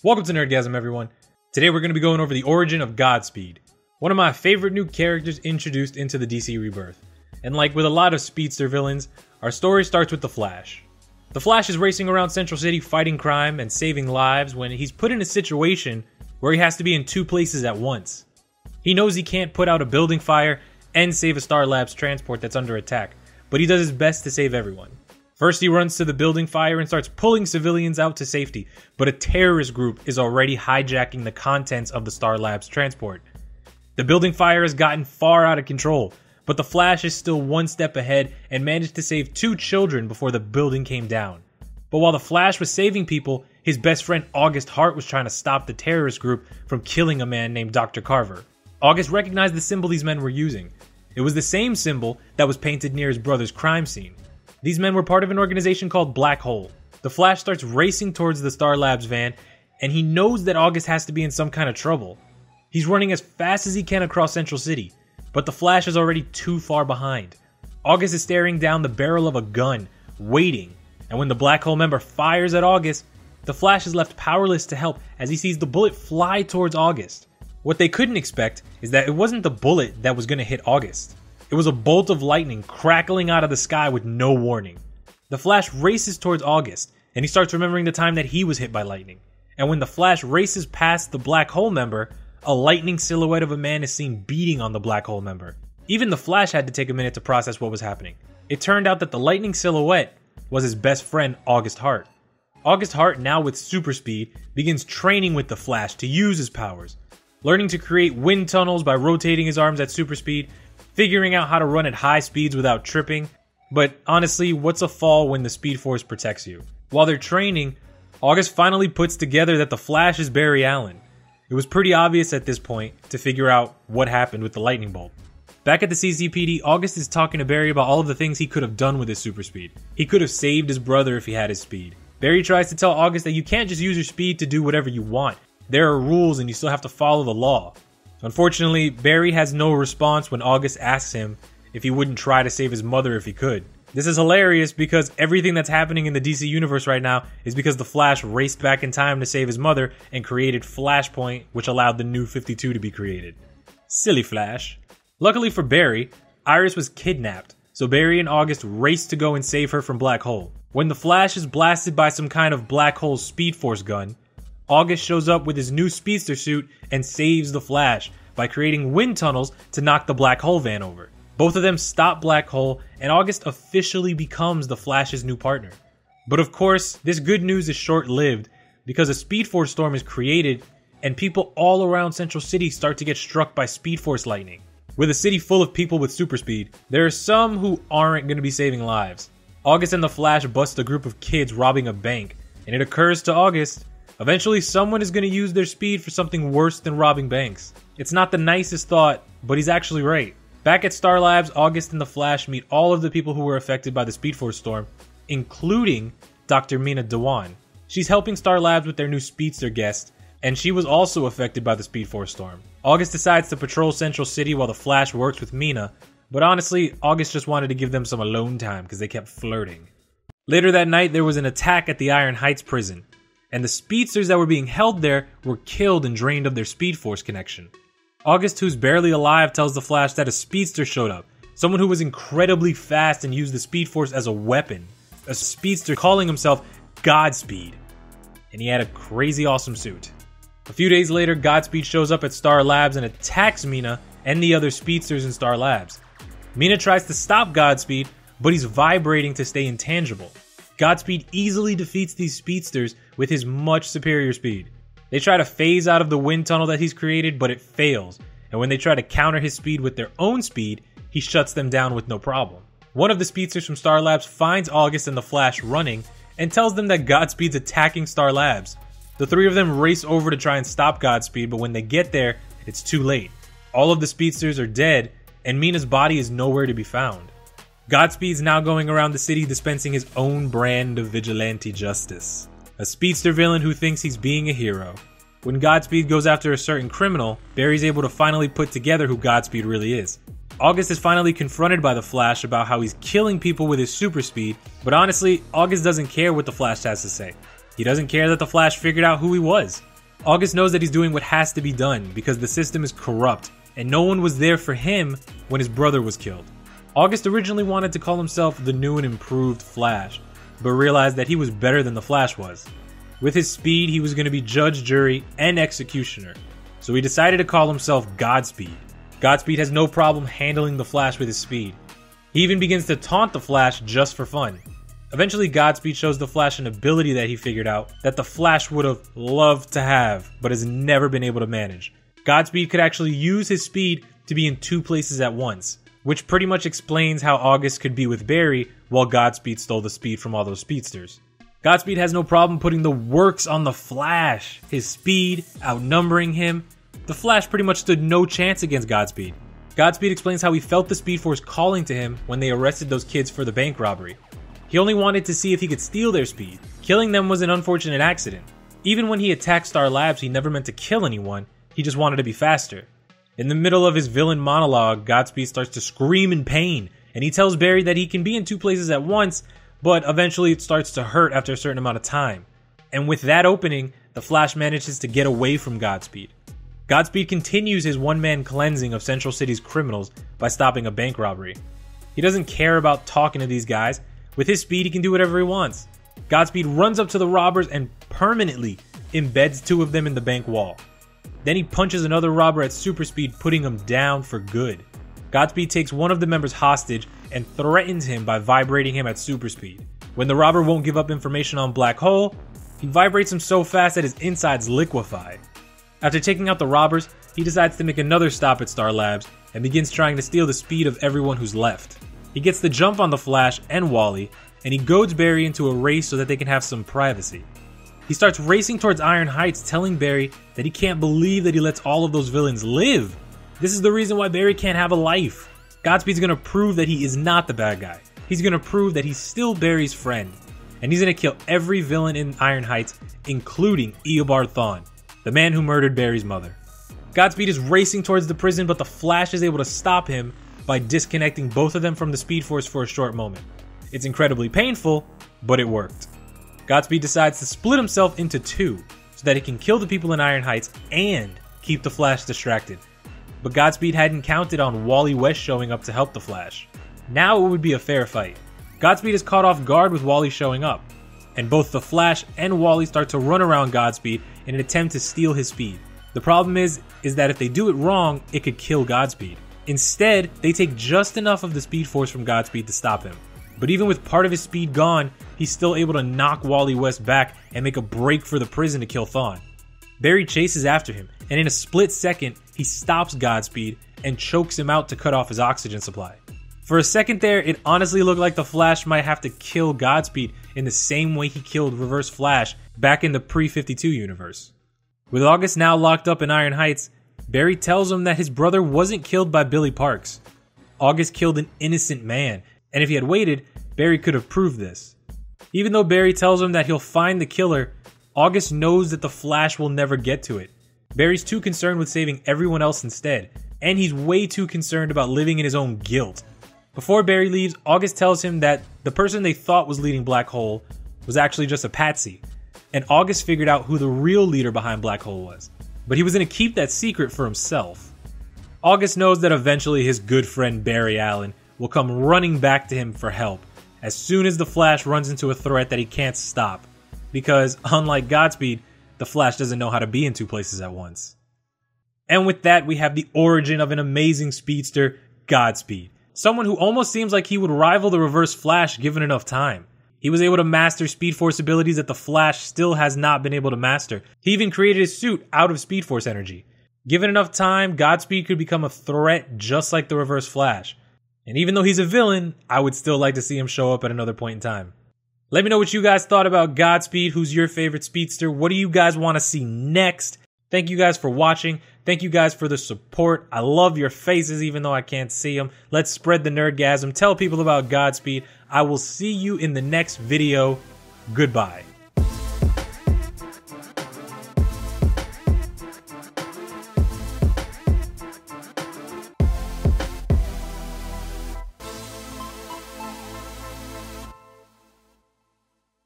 Welcome to Nerdgasm, everyone. Today we're going to be going over the origin of Godspeed, one of my favorite new characters introduced into the DC Rebirth. And like with a lot of speedster villains, our story starts with the Flash. The Flash is racing around Central City fighting crime and saving lives when he's put in a situation where he has to be in two places at once. He knows he can't put out a building fire and save a Star Labs transport that's under attack, but he does his best to save everyone. First, he runs to the building fire and starts pulling civilians out to safety, but a terrorist group is already hijacking the contents of the Star Labs transport. The building fire has gotten far out of control, but the Flash is still one step ahead and managed to save 2 children before the building came down. But while the Flash was saving people, his best friend August Hart was trying to stop the terrorist group from killing a man named Dr. Carver. August recognized the symbol these men were using. It was the same symbol that was painted near his brother's crime scene. These men were part of an organization called Black Hole. The Flash starts racing towards the Star Labs van, and he knows that August has to be in some kind of trouble. He's running as fast as he can across Central City, but the Flash is already too far behind. August is staring down the barrel of a gun, waiting, and when the Black Hole member fires at August, the Flash is left powerless to help as he sees the bullet fly towards August. What they couldn't expect is that it wasn't the bullet that was going to hit August. It was a bolt of lightning crackling out of the sky with no warning. The Flash races towards August, and he starts remembering the time that he was hit by lightning. And when the Flash races past the Black Hole member, a lightning silhouette of a man is seen beating on the Black Hole member. Even the Flash had to take a minute to process what was happening. It turned out that the lightning silhouette was his best friend, August Hart. August Hart, now with super speed, begins training with the Flash to use his powers, learning to create wind tunnels by rotating his arms at super speed, figuring out how to run at high speeds without tripping. But honestly, what's a fall when the Speed Force protects you? While they're training, August finally puts together that the Flash is Barry Allen. It was pretty obvious at this point to figure out what happened with the lightning bolt. Back at the CCPD, August is talking to Barry about all of the things he could have done with his super speed. He could have saved his brother if he had his speed. Barry tries to tell August that you can't just use your speed to do whatever you want. There are rules and you still have to follow the law. Unfortunately, Barry has no response when August asks him if he wouldn't try to save his mother if he could. This is hilarious because everything that's happening in the DC universe right now is because the Flash raced back in time to save his mother and created Flashpoint, which allowed the New 52 to be created. Silly Flash. Luckily for Barry, Iris was kidnapped, so Barry and August race to go and save her from Black Hole. When the Flash is blasted by some kind of Black Hole Speed Force gun, August shows up with his new speedster suit and saves the Flash by creating wind tunnels to knock the Black Hole van over. Both of them stop Black Hole, and August officially becomes the Flash's new partner. But of course, this good news is short-lived because a Speed Force storm is created and people all around Central City start to get struck by Speed Force lightning. With a city full of people with super speed, there are some who aren't going to be saving lives. August and the Flash bust a group of kids robbing a bank, and it occurs to August, eventually someone is going to use their speed for something worse than robbing banks. It's not the nicest thought, but he's actually right. Back at Star Labs, August and the Flash meet all of the people who were affected by the Speed Force storm, including Dr. Mina Dewan. She's helping Star Labs with their new speedster guest, and she was also affected by the Speed Force storm. August decides to patrol Central City while the Flash works with Mina, but honestly, August just wanted to give them some alone time because they kept flirting. Later that night, there was an attack at the Iron Heights prison, and the speedsters that were being held there were killed and drained of their Speed Force connection. August, who's barely alive, tells the Flash that a speedster showed up, someone who was incredibly fast and used the Speed Force as a weapon, a speedster calling himself Godspeed, and he had a crazy awesome suit. A few days later, Godspeed shows up at Star Labs and attacks Mina and the other speedsters in Star Labs. Mina tries to stop Godspeed, but he's vibrating to stay intangible. Godspeed easily defeats these speedsters with his much superior speed. They try to phase out of the wind tunnel that he's created, but it fails. And when they try to counter his speed with their own speed, he shuts them down with no problem. One of the speedsters from Star Labs finds August and the Flash running and tells them that Godspeed's attacking Star Labs. The three of them race over to try and stop Godspeed, but when they get there, it's too late. All of the speedsters are dead, and Mina's body is nowhere to be found. Godspeed's now going around the city dispensing his own brand of vigilante justice. A speedster villain who thinks he's being a hero. When Godspeed goes after a certain criminal, Barry's able to finally put together who Godspeed really is. August is finally confronted by the Flash about how he's killing people with his super speed, but honestly, August doesn't care what the Flash has to say. He doesn't care that the Flash figured out who he was. August knows that he's doing what has to be done because the system is corrupt and no one was there for him when his brother was killed. August originally wanted to call himself the new and improved Flash, but realized that he was better than the Flash was. With his speed, he was going to be judge, jury, and executioner, so he decided to call himself Godspeed. Godspeed has no problem handling the Flash with his speed. He even begins to taunt the Flash just for fun. Eventually, Godspeed shows the Flash an ability that he figured out that the Flash would have loved to have, but has never been able to manage. Godspeed could actually use his speed to be in two places at once, which pretty much explains how August could be with Barry while Godspeed stole the speed from all those speedsters. Godspeed has no problem putting the works on the Flash, his speed outnumbering him. The Flash pretty much stood no chance against Godspeed. Godspeed explains how he felt the Speed Force calling to him when they arrested those kids for the bank robbery. He only wanted to see if he could steal their speed. Killing them was an unfortunate accident. Even when he attacked Star Labs, he never meant to kill anyone, he just wanted to be faster. In the middle of his villain monologue, Godspeed starts to scream in pain, and he tells Barry that he can be in two places at once, but eventually it starts to hurt after a certain amount of time. And with that opening, the Flash manages to get away from Godspeed. Godspeed continues his one-man cleansing of Central City's criminals by stopping a bank robbery. He doesn't care about talking to these guys. With his speed, he can do whatever he wants. Godspeed runs up to the robbers and permanently embeds two of them in the bank wall. Then he punches another robber at super speed, putting him down for good. Godspeed takes one of the members hostage and threatens him by vibrating him at super speed. When the robber won't give up information on Black Hole, he vibrates him so fast that his insides liquefy. After taking out the robbers, he decides to make another stop at Star Labs and begins trying to steal the speed of everyone who's left. He gets the jump on the Flash and Wally, and he goads Barry into a race so that they can have some privacy. He starts racing towards Iron Heights, telling Barry that he can't believe that he lets all of those villains live. This is the reason why Barry can't have a life. Godspeed's gonna prove that he is not the bad guy. He's gonna prove that he's still Barry's friend. And he's gonna kill every villain in Iron Heights, including Eobard Thawne, the man who murdered Barry's mother. Godspeed is racing towards the prison, but the Flash is able to stop him by disconnecting both of them from the Speed Force for a short moment. It's incredibly painful, but it worked. Godspeed decides to split himself into two so that he can kill the people in Iron Heights and keep the Flash distracted. But Godspeed hadn't counted on Wally West showing up to help the Flash. Now it would be a fair fight. Godspeed is caught off guard with Wally showing up, and both the Flash and Wally start to run around Godspeed in an attempt to steal his speed. The problem is that if they do it wrong, it could kill Godspeed. Instead, they take just enough of the Speed Force from Godspeed to stop him. But even with part of his speed gone, he's still able to knock Wally West back and make a break for the prison to kill Thawne. Barry chases after him, and in a split second, he stops Godspeed and chokes him out to cut off his oxygen supply. For a second there, it honestly looked like the Flash might have to kill Godspeed in the same way he killed Reverse Flash back in the pre-52 universe. With August now locked up in Iron Heights, Barry tells him that his brother wasn't killed by Billy Parks. August killed an innocent man, and if he had waited, Barry could have proved this. Even though Barry tells him that he'll find the killer, August knows that the Flash will never get to it. Barry's too concerned with saving everyone else instead, and he's way too concerned about living in his own guilt. Before Barry leaves, August tells him that the person they thought was leading Black Hole was actually just a patsy, and August figured out who the real leader behind Black Hole was. But he was going to keep that secret for himself. August knows that eventually his good friend Barry Allen will come running back to him for help as soon as the Flash runs into a threat that he can't stop. Because, unlike Godspeed, the Flash doesn't know how to be in two places at once. And with that, we have the origin of an amazing speedster, Godspeed. Someone who almost seems like he would rival the Reverse Flash given enough time. He was able to master Speed Force abilities that the Flash still has not been able to master. He even created his suit out of Speed Force energy. Given enough time, Godspeed could become a threat just like the Reverse Flash. And even though he's a villain, I would still like to see him show up at another point in time. Let me know what you guys thought about Godspeed. Who's your favorite speedster? What do you guys want to see next? Thank you guys for watching. Thank you guys for the support. I love your faces even though I can't see them. Let's spread the nerdgasm. Tell people about Godspeed. I will see you in the next video. Goodbye.